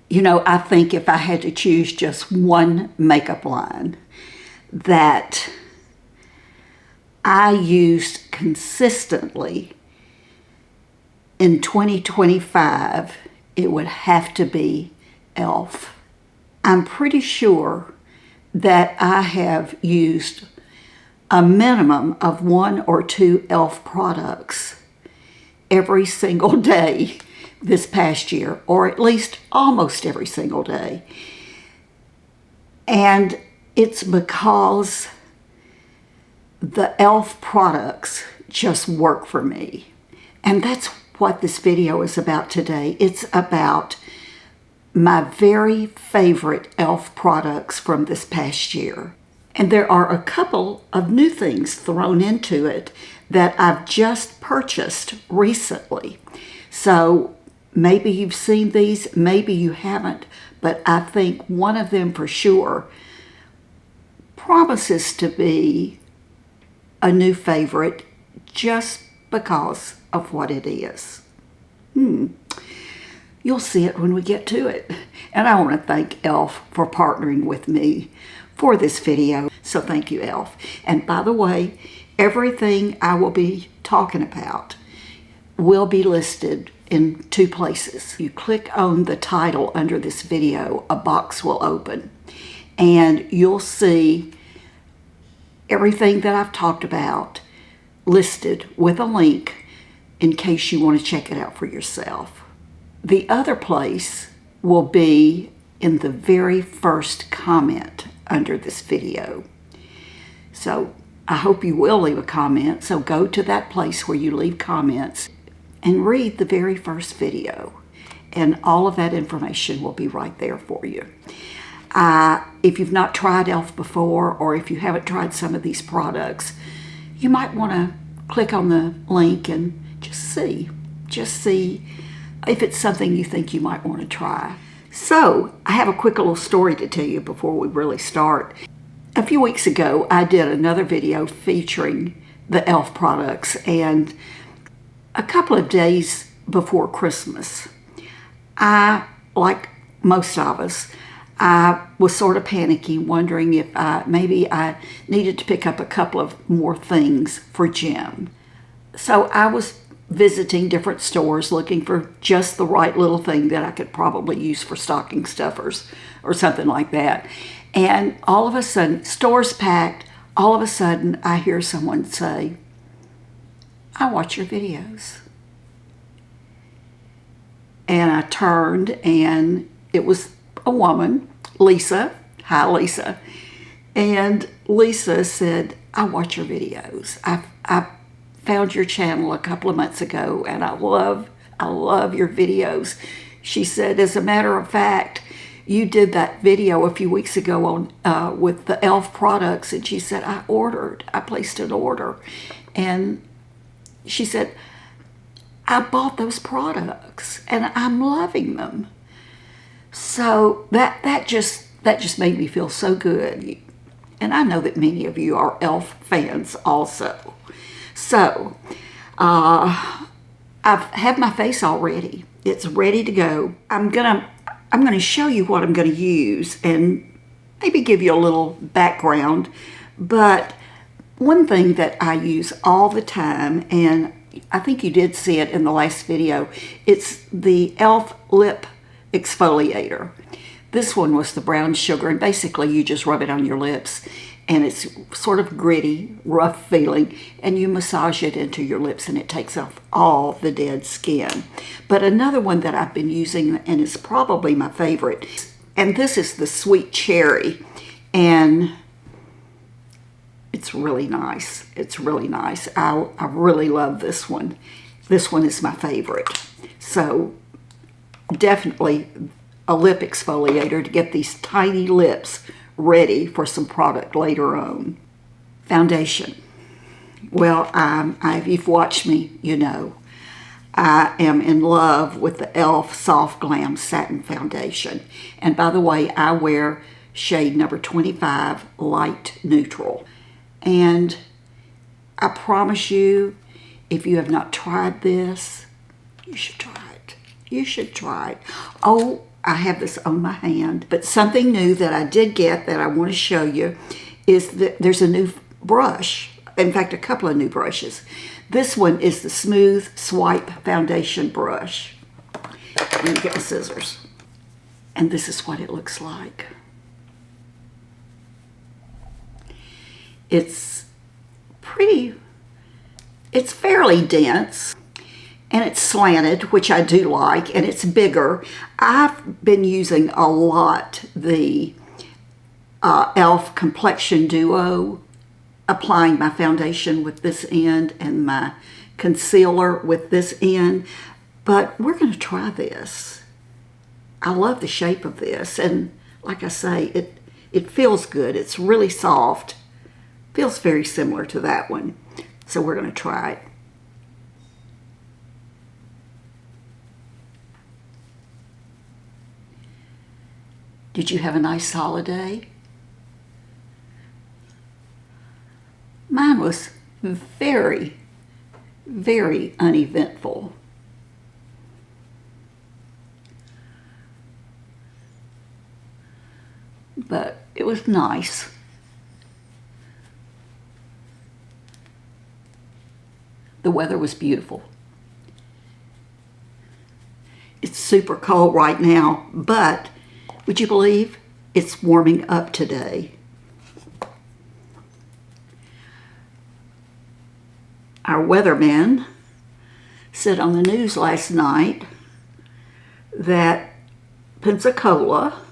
You know, I think if I had to choose just one makeup line that I used consistently in 2025, it would have to be e.l.f. I'm pretty sure that I have used a minimum of 1 or 2 e.l.f. products every single day this past year, or at least almost every single day. And it's because the e.l.f. products just work for me. And that's what this video is about today. It's about my very favorite e.l.f. products from this past year. And there are a couple of new things thrown into it that I've just purchased recently. So maybe you've seen these, maybe you haven't, but I think one of them for sure promises to be a new favorite just because of what it is. You'll see it when we get to it. And I want to thank e.l.f. for partnering with me for this video. So thank you, e.l.f. And by the way, everything I will be talking about will be listed in 2 places. You click on the title under this video, a box will open, and you'll see everything that I've talked about listed with a link in case you want to check it out for yourself. The other place will be in the very first comment under this video. So I hope you will leave a comment. So go to that place where you leave comments and read the very first video. And all of that information will be right there for you. If you've not tried e.l.f. before, or if you haven't tried some of these products, you might want to click on the link and just see if it's something you think you might want to try. So I have a quick little story to tell you before we really start. A few weeks ago, I did another video featuring the e.l.f. products, and a couple of days before Christmas, like most of us, I was sort of panicky, wondering if maybe I needed to pick up a couple of more things for Jim. So I was visiting different stores looking for just the right little thing that I could probably use for stocking stuffers or something like that. And all of a sudden, stores packed, all of a sudden I hear someone say, "I watch your videos." And I turned, and it was a woman, Lisa. Hi, Lisa. And Lisa said, "I watch your videos. I found your channel a couple of months ago, and I love your videos." She said, "As a matter of fact, you did that video a few weeks ago on with the e.l.f. products," and she said, I placed an order." And she said, "I bought those products and I'm loving them." So that just made me feel so good. And I know that many of you are e.l.f. fans also. So I have my face all ready. It's ready to go. I'm gonna show you what I'm gonna use and maybe give you a little background. But one thing that I use all the time, and I think you did see it in the last video, it's the e.l.f. lip exfoliator. This one was the brown sugar, and basically you just rub it on your lips, and it's sort of gritty, rough feeling, and you massage it into your lips and it takes off all the dead skin. But another one that I've been using, and is probably my favorite, and this is the Sweet Cherry, and it's really nice. It's really nice. I really love this one. This one is my favorite. So definitely a lip exfoliator to get these tiny lips ready for some product later on. Foundation. Well, if you've watched me, you know I am in love with the e.l.f. Soft Glam Satin Foundation. And by the way, I wear shade number 25, Light Neutral. And I promise you, if you have not tried this, you should try it. You should try it. Oh, I have this on my hand. But something new that I did get that I want to show you is that there's a new brush. In fact, a couple of new brushes. This one is the Smooth Swipe Foundation Brush. Let me get the scissors. And this is what it looks like. It's fairly dense, and it's slanted, which I do like, and it's bigger. I've been using a lot the e.l.f. Complexion Duo, applying my foundation with this end and my concealer with this end, but we're going to try this. I love the shape of this, and like I say, it feels good. It's really soft. Feels very similar to that one. So we're going to try it. Did you have a nice holiday? Mine was very, very uneventful. But it was nice. The weather was beautiful. It's super cold right now, but would you believe it's warming up today? Our weatherman said on the news last night that Pensacola,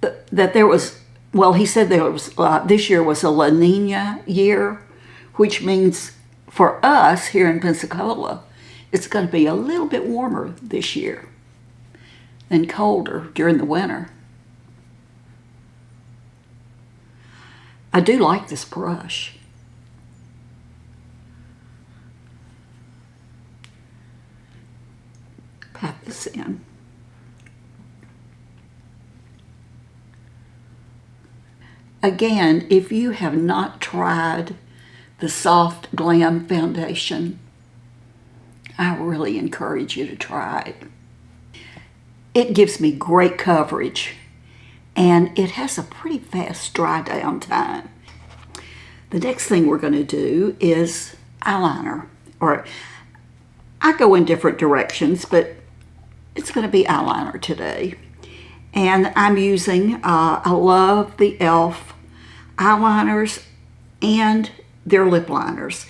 that there was, well, he said there was, this year was a La Nina year, which means for us here in Pensacola, it's going to be a little bit warmer this year and colder during the winter. I do like this brush. Pat this in. Again, if you have not tried the Soft Glam Foundation, I really encourage you to try it. It gives me great coverage, and it has a pretty fast dry down time. The next thing we're going to do is eyeliner, or I go in different directions, but it's going to be eyeliner today. And I'm using, I love the e.l.f. eyeliners and their lip liners.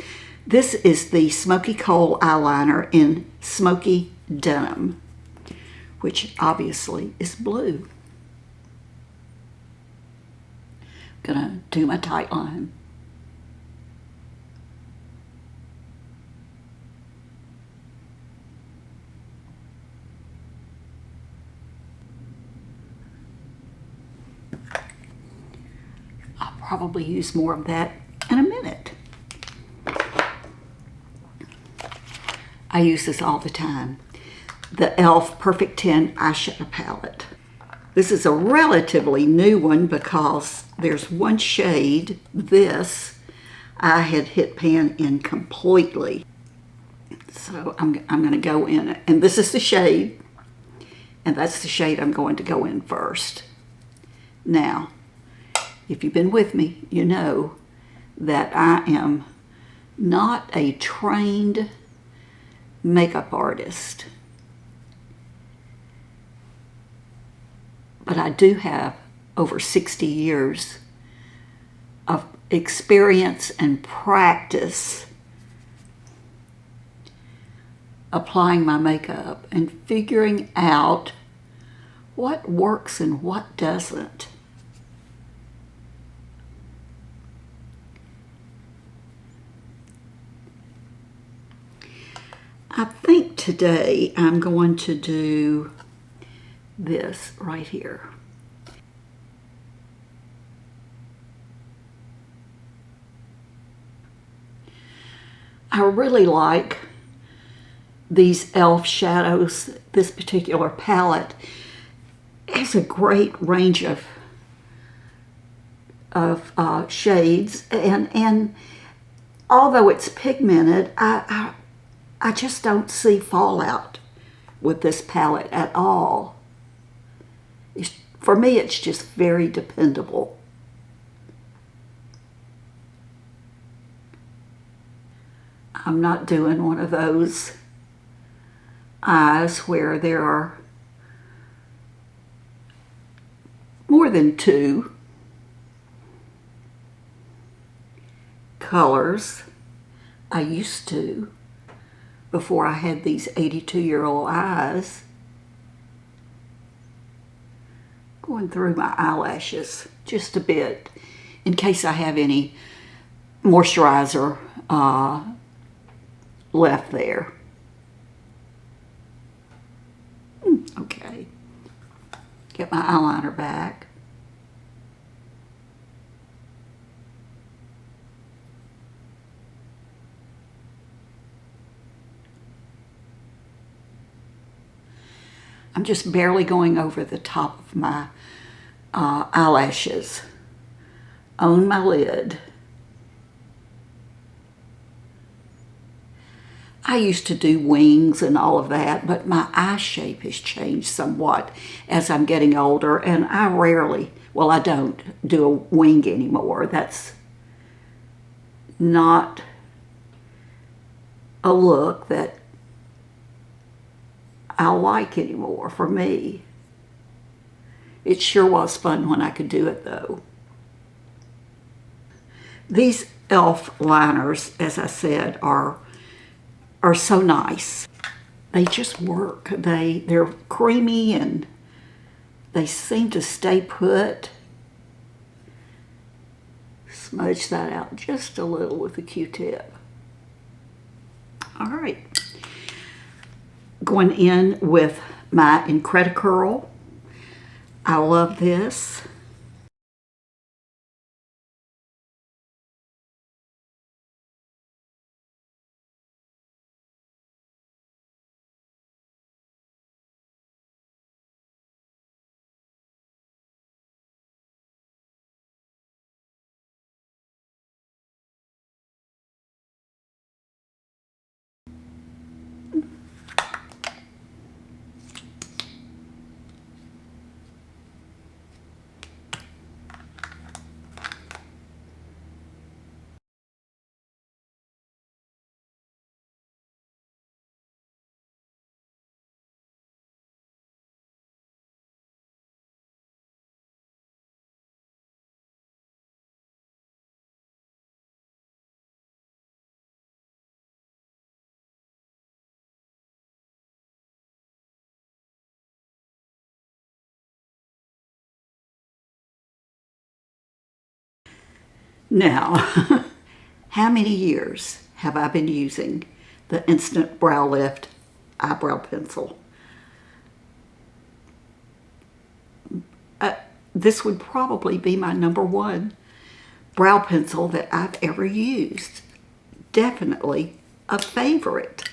This is the Smoky Coal eyeliner in Smoky Denim, which obviously is blue. Gonna do my tight line. I'll probably use more of that in a minute. I use this all the time. The e.l.f. Perfect 10 eyeshadow palette. This is a relatively new one because there's one shade, this, I had hit pan in completely. So I'm going to go in, and this is the shade, and that's the shade I'm going to go in first. Now, if you've been with me, you know that I am not a trained makeup artist, but I do have over 60 years of experience and practice applying my makeup and figuring out what works and what doesn't. I think today I'm going to do this right here. I really like these e.l.f. shadows. This particular palette has a great range of shades, and although it's pigmented, I just don't see fallout with this palette at all. For me, it's just very dependable. I'm not doing one of those eyes where there are more than two colors. I used to, before I had these 82-year-old eyes. Going through my eyelashes just a bit in case I have any moisturizer left there. Okay, get my eyeliner back. I'm just barely going over the top of my eyelashes on my lid. I used to do wings and all of that, but my eye shape has changed somewhat as I'm getting older, and I rarely, well, I don't do a wing anymore. That's not a look that I like anymore for me. It sure was fun when I could do it though. These e.l.f. liners, as I said, are so nice. They just work. They're creamy and they seem to stay put. Smudge that out just a little with a Q-tip. All right. Going in with my Incredicurl. I love this. Now, how many years have I been using the Instant Brow Lift eyebrow pencil? This would probably be my #1 brow pencil that I've ever used. Definitely a favorite.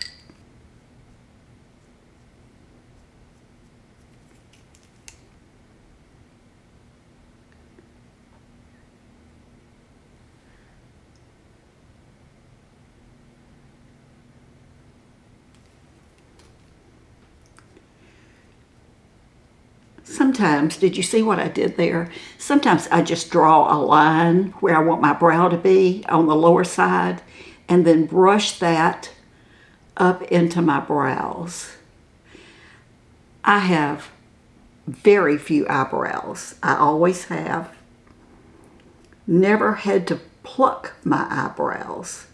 Sometimes, did you see what I did there? Sometimes I just draw a line where I want my brow to be on the lower side and then brush that up into my brows. I have very few eyebrows. I always have. Never had to pluck my eyebrows.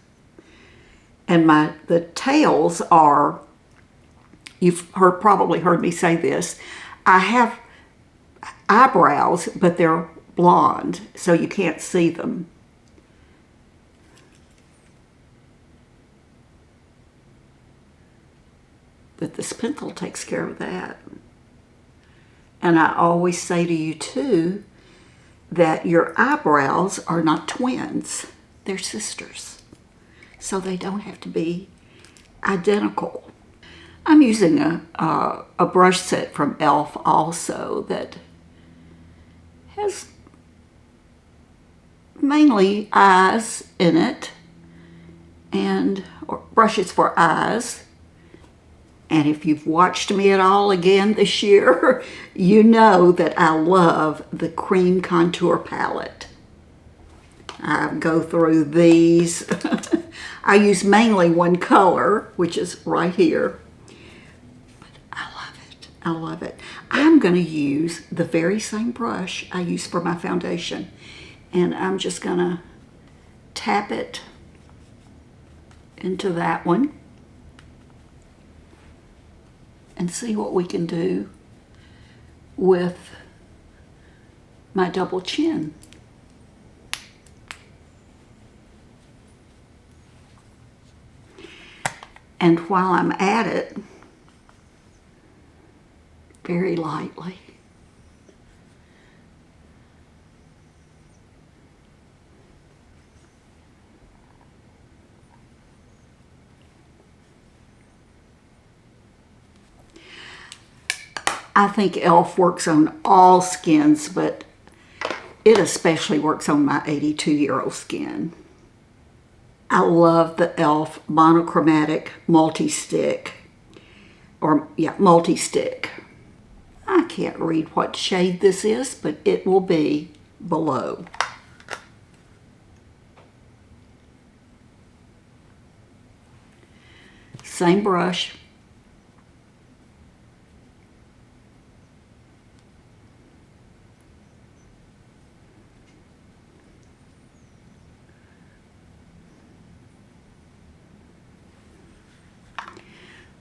And the tails are, you've probably heard me say this, I have eyebrows, but they're blonde, so you can't see them. But this pencil takes care of that. And I always say to you too, that your eyebrows are not twins, they're sisters. So they don't have to be identical. I'm using a brush set from e.l.f. also that has mainly eyes in it, or brushes for eyes. And if you've watched me at all again this year, you know that I love the cream contour palette. I go through these. I use mainly one color, which is right here. But I love it. I love it. I'm going to use the very same brush I use for my foundation. And I'm just going to tap it into that one and see what we can do with my double chin. And while I'm at it, very lightly, I think e.l.f. works on all skins, but it especially works on my 82-year-old skin. I love the e.l.f. monochromatic multi-stick, multi-stick. I can't read what shade this is, but it will be below. Same brush.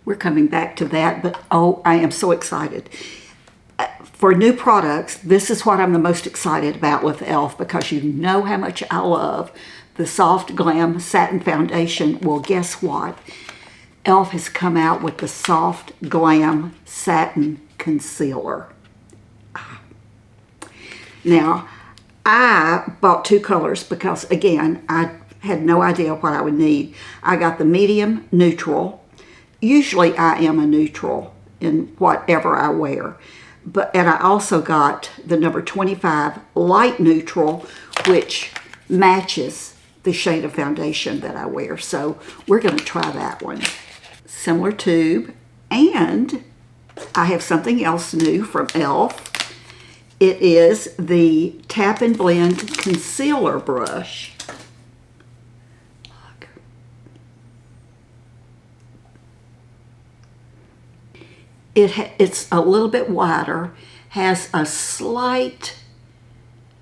We're coming back to that, but oh, I am so excited. For new products, this is what I'm the most excited about with e.l.f. because you know how much I love the Soft Glam Satin Foundation. Well, guess what? e.l.f. has come out with the Soft Glam Satin Concealer. Now, I bought two colors because, again, I had no idea what I would need. I got the medium neutral. Usually I am a neutral in whatever I wear. And I also got the number 25 light neutral, which matches the shade of foundation that I wear. So we're going to try that one. Similar tube. And I have something else new from e.l.f. It is the Tap and Blend Concealer Brush. It's a little bit wider, has a slight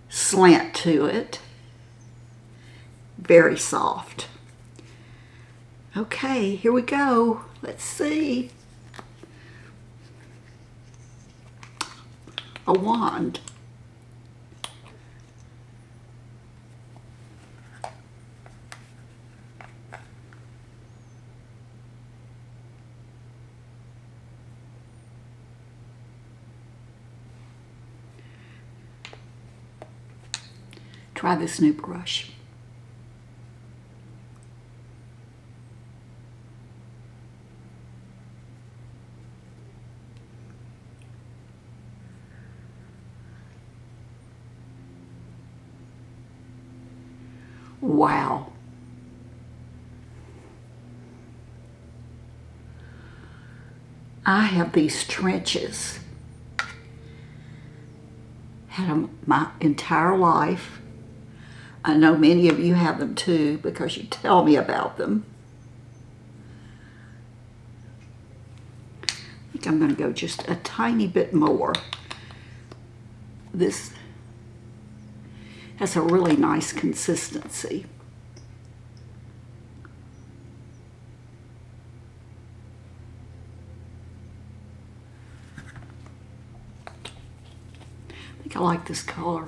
slant to it, very soft. Okay, here we go. Let's see. A wand. Try this new brush. Wow. I have these trenches. Had them my entire life. I know many of you have them too because you tell me about them. I think I'm going to go just a tiny bit more. This has a really nice consistency. I think I like this color.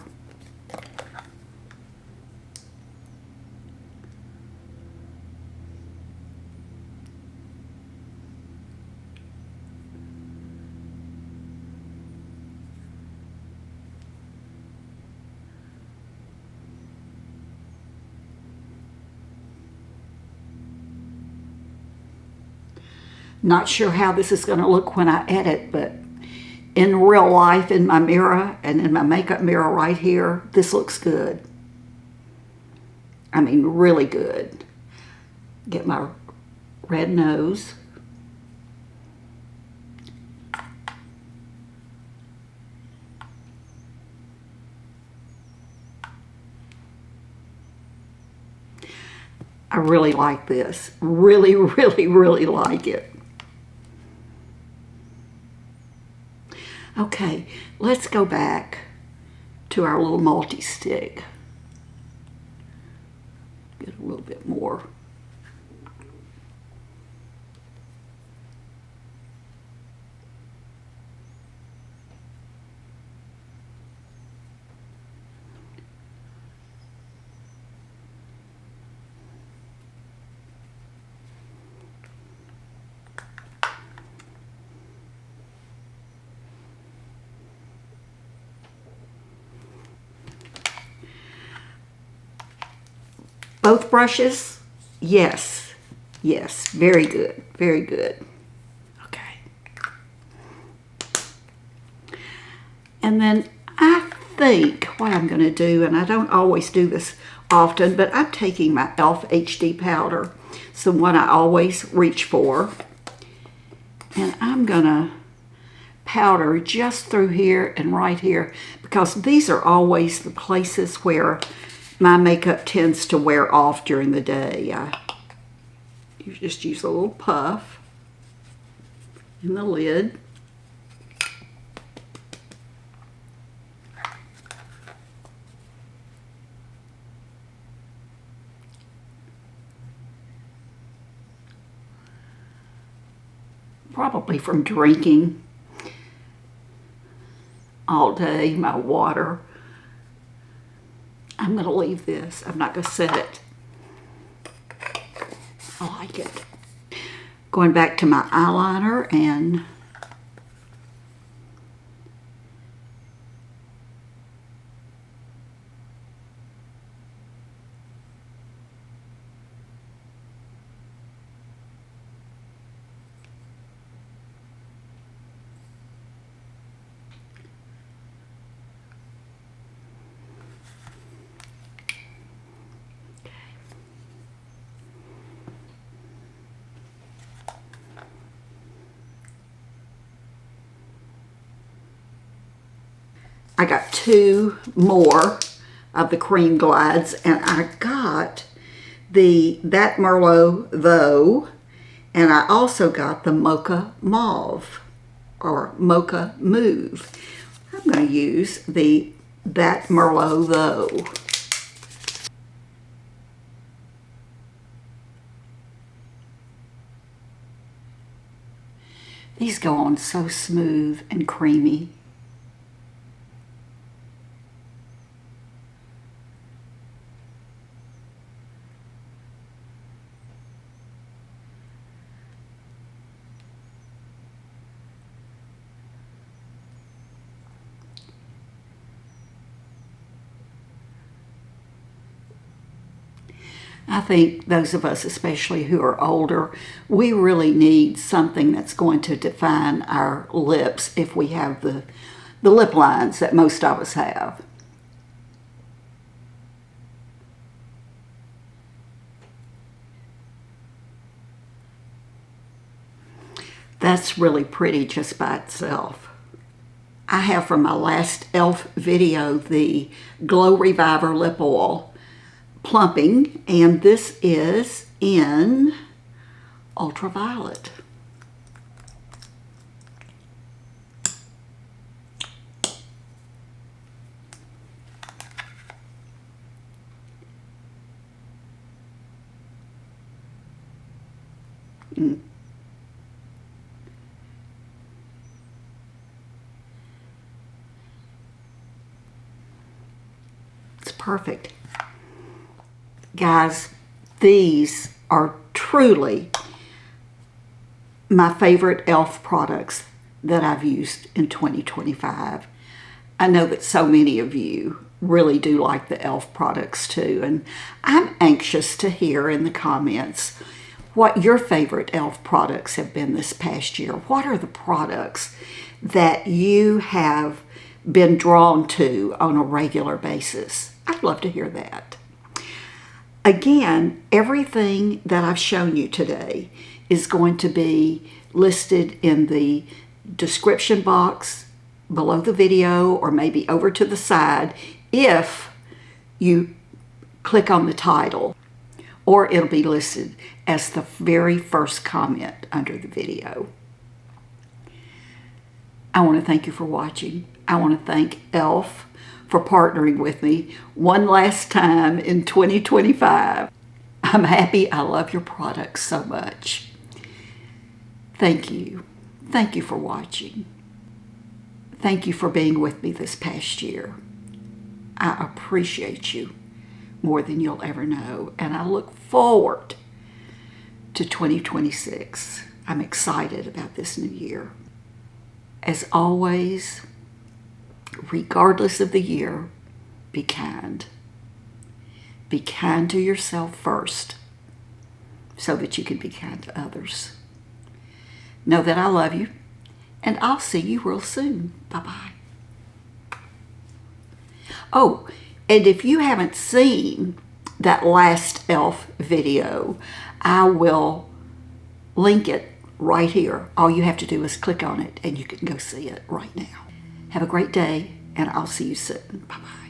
Not sure how this is going to look when I edit, but in real life, in my mirror and in my makeup mirror right here, this looks good. I mean, really good. Get my red nose. I really like this. Really, really, really like it. Okay, let's go back to our little multi-stick. Get a little bit more. Both brushes? Yes. Yes. Very good. Very good. Okay. And then I think what I'm going to do, and I don't always do this often, but I'm taking my e.l.f. HD powder, it's the one I always reach for, and I'm going to powder just through here and right here, because these are always the places where my makeup tends to wear off during the day. You just use a little puff in the lid. Probably from drinking all day, my water. I'm going to leave this. I'm not going to set it. I like it. Going back to my eyeliner and I got 2 more of the cream glides, and I got that Merlot Tho, and I also got the Mocha Mauve or Mocha Mauve. I'm going to use that Merlot Tho. These go on so smooth and creamy. I think those of us, especially who are older, we really need something that's going to define our lips if we have the lip lines that most of us have. That's really pretty just by itself. I have from my last e.l.f. video the Glow Reviver Lip Oil Plumping, and this is in Ultraviolet. It's perfect. Guys, these are truly my favorite e.l.f. products that I've used in 2025. I know that so many of you really do like the e.l.f. products too, and I'm anxious to hear in the comments what your favorite e.l.f. products have been this past year. What are the products that you have been drawn to on a regular basis? I'd love to hear that. Again, everything that I've shown you today is going to be listed in the description box below the video, or maybe over to the side if you click on the title, or it'll be listed as the very first comment under the video. I want to thank you for watching. I want to thank e.l.f. for partnering with me one last time in 2025. I'm happy. I love your products so much. Thank you. Thank you for watching. Thank you for being with me this past year. I appreciate you more than you'll ever know, and I look forward to 2026. I'm excited about this new year. As always, regardless of the year, be kind. Be kind to yourself first so that you can be kind to others. Know that I love you, and I'll see you real soon. Bye-bye. Oh, and if you haven't seen that last e.l.f. video, I will link it right here. All you have to do is click on it and you can go see it right now. Have a great day, and I'll see you soon. Bye-bye.